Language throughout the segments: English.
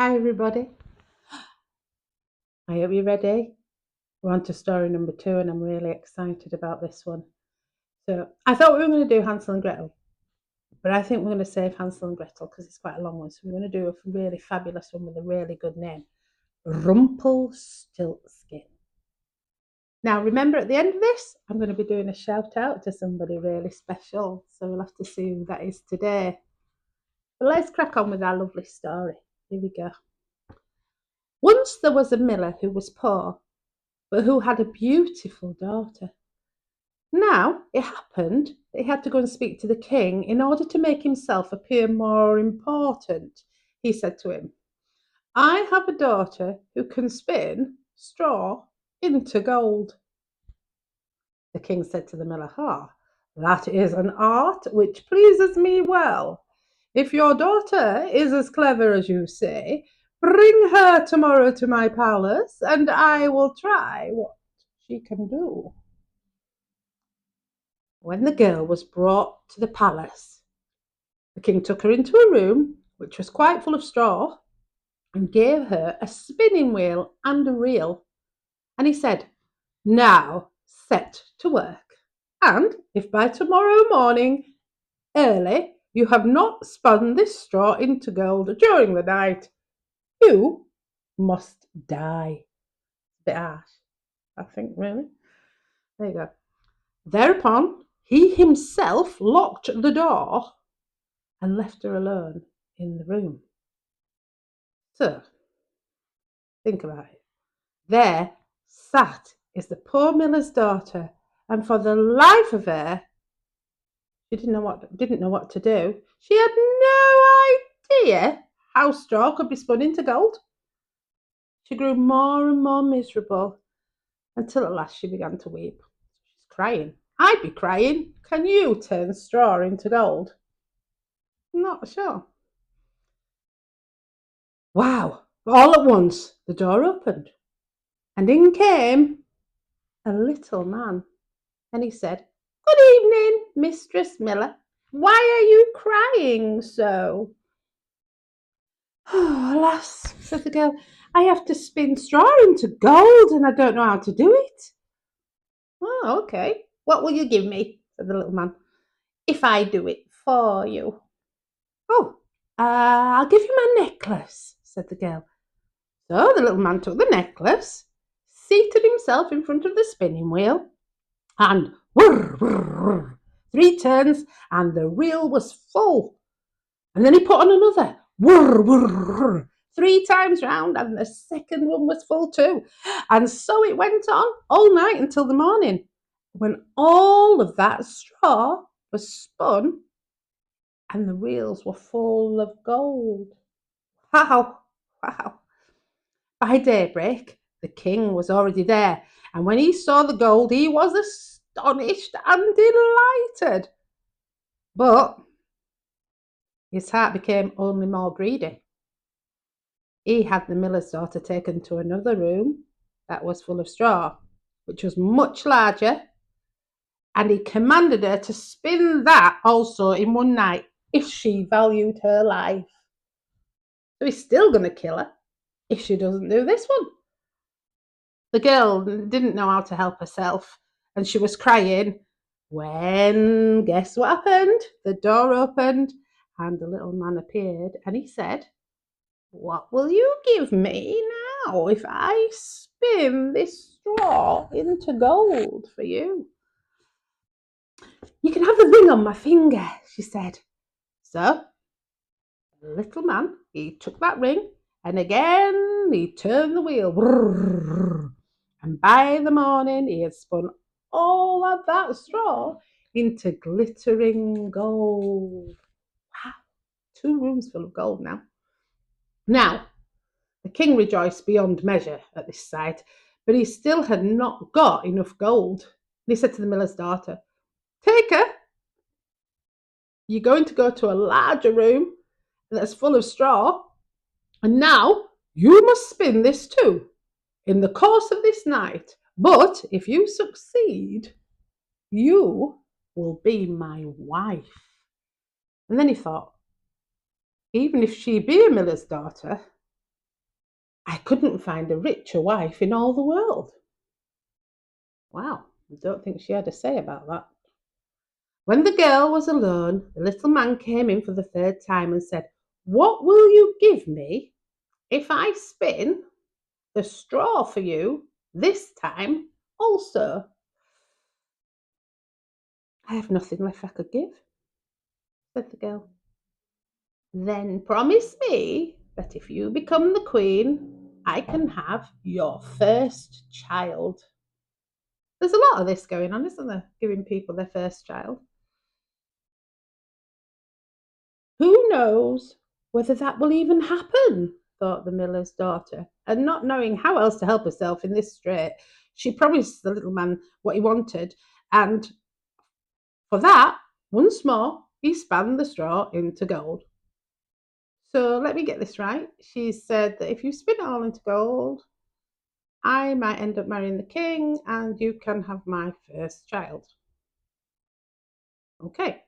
Hi everybody, I hope you're ready. We're on to story number 2 and I'm really excited about this one. So I thought we were going to do Hansel and Gretel, but I think we're going to save Hansel and Gretel because it's quite a long one. So we're going to do a really fabulous one with a really good name, Rumpelstiltskin. Now remember at the end of this, I'm going to be doing a shout out to somebody really special. So we'll have to see who that is today. But let's crack on with our lovely story. Here we go. Once there was a miller who was poor but who had a beautiful daughter. Now it happened that he had to go and speak to the king in order to make himself appear more important. He said to him, I have a daughter who can spin straw into gold. The king said to the miller, that is an art which pleases me well. If your daughter is as clever as you say, bring her tomorrow to my palace and I will try what she can do. When the girl was brought to the palace, the king took her into a room which was quite full of straw and gave her a spinning wheel and a reel. And he said, now set to work. And if by tomorrow morning early you have not spun this straw into gold during the night, you must die. A bit harsh, I think, really. There you go. Thereupon he himself locked the door and left her alone in the room. So, think about it. There sat is the poor miller's daughter, and for the life of her, she didn't know what to do. She had no idea how straw could be spun into gold. She grew more and more miserable until at last she began to weep. She's crying. I'd be crying. Can you turn straw into gold? Not sure. Wow! All at once the door opened, and in came a little man, and he said, Good evening, Mistress Miller. Why are you crying so? Oh, alas, said the girl, I have to spin straw into gold, and I don't know how to do it. Oh, okay. What will you give me? Said the little man, if I do it for you. Oh, I'll give you my necklace, said the girl. So the little man took the necklace, seated himself in front of the spinning wheel, and whirr, whirr, whirr, 3 turns, and the reel was full. And then he put on another, whirr, whirr, whirr, 3 times round, and the second one was full too. And so it went on all night until the morning, when all of that straw was spun and the reels were full of gold. Wow, wow. By daybreak, the king was already there, and when he saw the gold, he was astonished and delighted. But his heart became only more greedy. He had the miller's daughter taken to another room that was full of straw, which was much larger, and he commanded her to spin that also in one night if she valued her life. So he's still going to kill her if she doesn't do this one. The girl didn't know how to help herself, and she was crying when, guess what happened? The door opened and the little man appeared, and he said, what will you give me now if I spin this straw into gold for you? You can have the ring on my finger, she said. So the little man, he took that ring, and again he turned the wheel. And by the morning he had spun all of that straw into glittering gold. Wow, 2 rooms full of gold now. Now, the king rejoiced beyond measure at this sight, but he still had not got enough gold. And he said to the miller's daughter, Take her. You're going to go to a larger room that's full of straw, and now you must spin this too in the course of this night. But if you succeed, you will be my wife. And then he thought, even if she be a miller's daughter, I couldn't find a richer wife in all the world. Wow, I don't think she had a say about that. When the girl was alone, the little man came in for the third time and said, "What will you give me if I spin the straw for you this time also?" "I have nothing left I could give," said the girl. "Then promise me that if you become the queen, I can have your first child." There's a lot of this going on, isn't there? Giving people their first child. "Who knows whether that will even happen?" thought the miller's daughter, and not knowing how else to help herself in this strait, she promised the little man what he wanted, and for that, once more, he span the straw into gold. So let me get this right. She said that if you spin it all into gold, I might end up marrying the king and you can have my first child. Okay.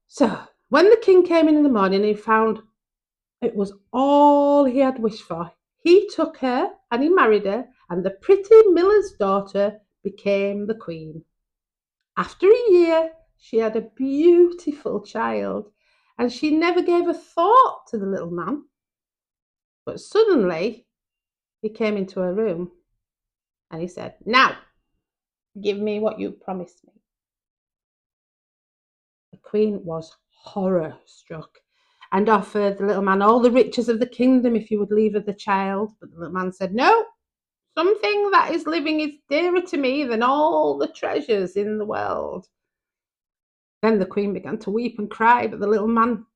So when the king came in the morning, he found it was all he had wished for. He took her and he married her, and the pretty miller's daughter became the queen. After a year, she had a beautiful child, and she never gave a thought to the little man. But suddenly, he came into her room and he said, "Now, give me what you promised me." The queen was horror struck and offered the little man all the riches of the kingdom if he would leave her the child. But the little man said, "No, something that is living is dearer to me than all the treasures in the world." Then the queen began to weep and cry, but the little man,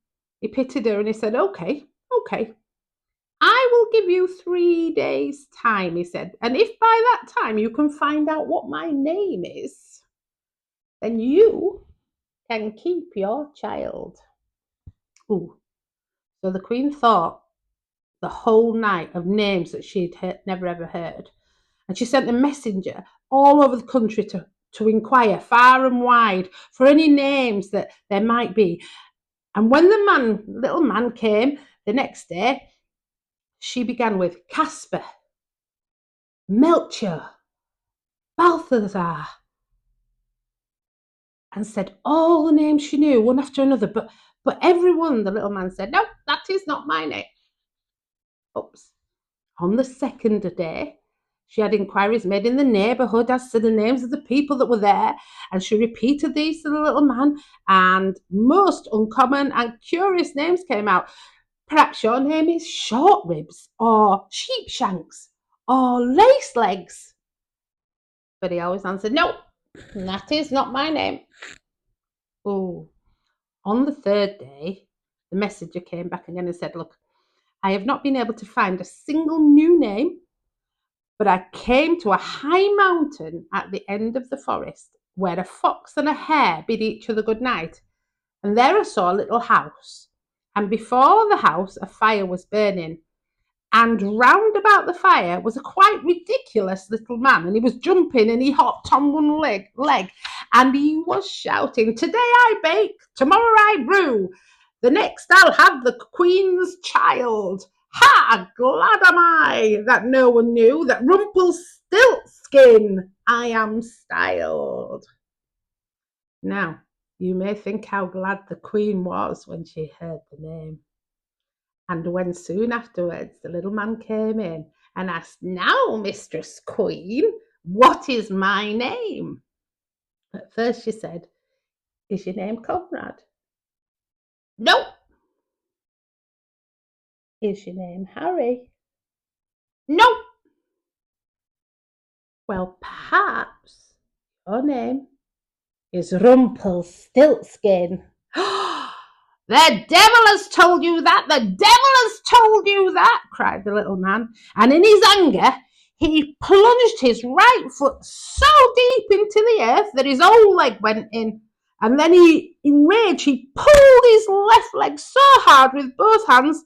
he pitied her and he said, "Okay, okay, I will give you 3 days' time," he said. "And if by that time you can find out what my name is, then you can keep your child." Ooh. So the queen thought the whole night of names that she'd never ever heard. And she sent a messenger all over the country to inquire far and wide for any names that there might be. And when the little man came the next day, she began with Casper, Melchior, Balthazar, and said all the names she knew, one after another. But every one, the little man said, "No, that is not my name." Oops. On the second day, she had inquiries made in the neighbourhood as to the names of the people that were there, and she repeated these to the little man, and most uncommon and curious names came out. "Perhaps your name is Short Ribs, or Sheepshanks, or Lace Legs." But he always answered, "No, that is not my name." Oh, on the third day, the messenger came back again and said, "Look, I have not been able to find a single new name, but I came to a high mountain at the end of the forest where a fox and a hare bid each other good night. And there I saw a little house. And before the house a fire was burning. And round about the fire was a quite ridiculous little man. And he was jumping and he hopped on one leg. And he was shouting, 'Today I bake, tomorrow I brew. The next I'll have the queen's child. Ha! Glad am I that no one knew that Rumpelstiltskin I am styled.'" Now, you may think how glad the queen was when she heard the name. And when soon afterwards the little man came in and asked, "Now, Mistress Queen, what is my name?" At first she said, "Is your name Conrad?" "No." "Is your name Harry?" "No." "Well, perhaps your name is Rumpelstiltskin." "The devil has told you that! The devil has told you that!" cried the little man. And in his anger, he plunged his right foot so deep into the earth that his whole leg went in. And then in rage, he pulled his left leg so hard with both hands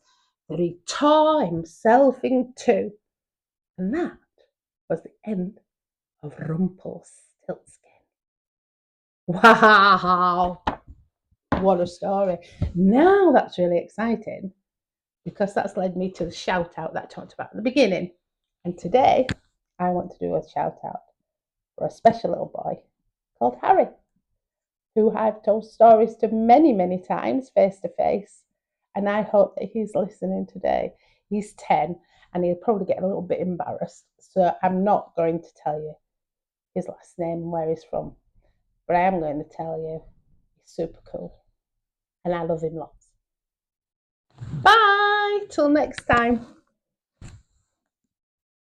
that he tore himself in two. And that was the end of Rumpelstiltskin. Wow! What a story. Now that's really exciting. because that's led me to the shout out that I talked about at the beginning. And today I want to do a shout out for a special little boy called Harry, who I've told stories to many, many times face to face. And I hope that he's listening today. He's 10 and he'll probably get a little bit embarrassed. So I'm not going to tell you his last name and where he's from. But I am going to tell you he's super cool. And I love him lots. Bye! Till next time.